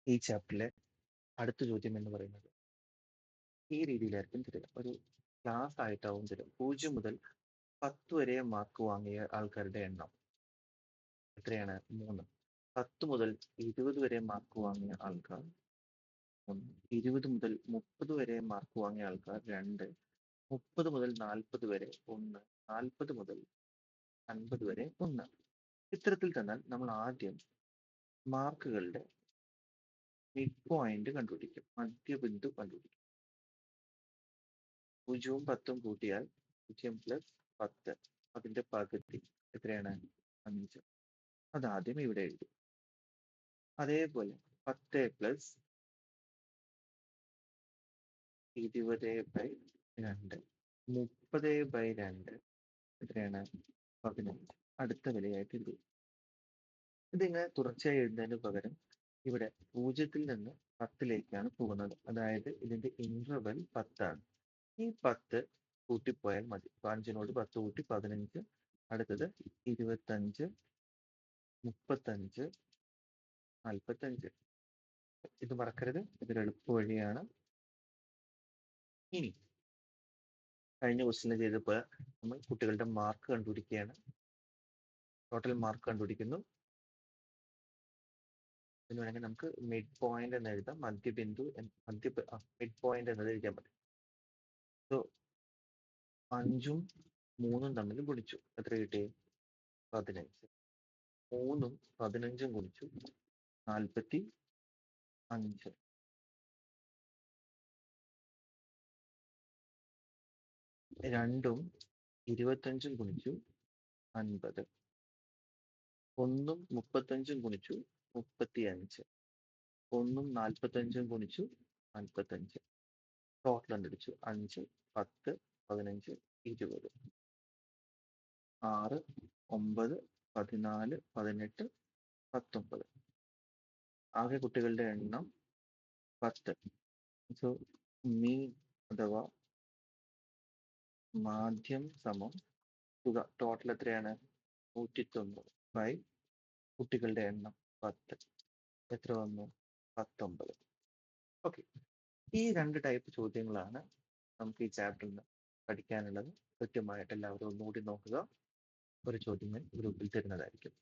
ഈ ചാപ്റ്ററിലെ അടുത്ത ചോദ്യം എന്ന് പറയുന്നത് ഈ രീതിയിലായിരിക്കും തരിക. ഒരു ക്ലാസ് ആയിട്ടാവും തരും. 0 മുതൽ 10 വരെ മാർക്ക് വാങ്ങിയ ആൾക്കാരുടെ എണ്ണം എത്രയാണ്? 3. 10 മുതൽ 20 വരെ മാർക്ക് വാങ്ങിയ ആൾക്കാർ 1. 20 മുതൽ 30 വരെ മാർക്ക് വാങ്ങിയ ആൾക്കാർ 2. 30 മുതൽ 40 വരെ 1. 40 മുതൽ 50 വരെ 1. ഇത്തരത്തിൽ തന്നാൽ നമ്മൾ ആദ്യം മാർക്കുകളുടെ മിഡ് പോയിന്റ് കണ്ടുപിടിക്കും, മധ്യബിന്ദു കണ്ടുപിടിക്കും. 0ഉം 10ഉം കൂട്ടിയാൽ 0 പ്ലസ് 10, അതിന്റെ പകുതി എത്രയാണ്? 5. അതാദ്യം ഇവിടെ എഴുതി. അതേപോലെ 10 പ്ലസ് 20/2, 30/2 എത്രയാണ്? 15. അടുത്ത വിലയായിട്ട് എഴുതി. ഇതിങ്ങനെ തുടർച്ചയായി എഴുതുന്നതിന് പകരം ഇവിടെ 0-ൽ നിന്ന് 10-ലേക്കാണ് പോകുന്നത്. അതായത് ഇതിന്റെ ഇന്റർവെൽ 10 ആണ്. ഈ 10 കൂട്ടിപ്പോയാൽ മതി. 5നോട് 10 കൂട്ടി 15, അടുത്തത് 25, 35, 45. ഇത് മറക്കരുത്, ഇതൊരു എളുപ്പ വഴിയാണ്. ഇനി കഴിഞ്ഞ ക്വസ്റ്റ്യൻ ചെയ്തപ്പോൾ നമ്മൾ കുട്ടികളുടെ മാർക്ക് കണ്ടുപിടിക്കുകയാണ്. ടോട്ടൽ മാർക്ക് കണ്ടുപിടിക്കുന്നു. എന്ന് വേണമെങ്കിൽ നമുക്ക് മിഡ് പോയിന്റ് എന്ന് എഴുതാം. മധ്യബിന്ദു മിഡ് പോയിന്റ് എന്നത് എഴുതിയാൽ മതി. സോ 5ഉം 3ഉം തമ്മിൽ ഗുണിച്ചു. എത്ര കിട്ടി? 15. 3ഉം 15ഉം ഗുണിച്ചു 45. 2ഉം 25ഉം ഗുണിച്ചു 50. 1ഉം 35ഉം ഗുണിച്ചു 35. 1ഉം 45ഉം ഗുണിച്ചു 45. ടോട്ടൽ കണ്ടുപിടിച്ചു. 5, 10, 15, 20. 6, 9, 14, 18, 19. ആകെ കുട്ടികളുടെ എണ്ണം 10. സോ മീൻ അഥവാ മാധ്യം സമം തുക. ടോട്ടൽ എത്രയാണ്? 190 ബൈ കുട്ടികളുടെ എണ്ണം 10. എത്ര വന്നു? 19. ഓക്കെ, ഈ 2 ടൈപ്പ് ചോദ്യങ്ങളാണ് നമുക്ക് ഈ ചാപ്റ്ററിൽ നിന്ന് പഠിക്കാനുള്ളത്. കൃത്യമായിട്ട് എല്ലാവരും ഒന്നുകൂടി നോക്കുക. ഒരു ചോദ്യങ്ങൾ ഗ്രൂപ്പിൽ തരുന്നതായിരിക്കും.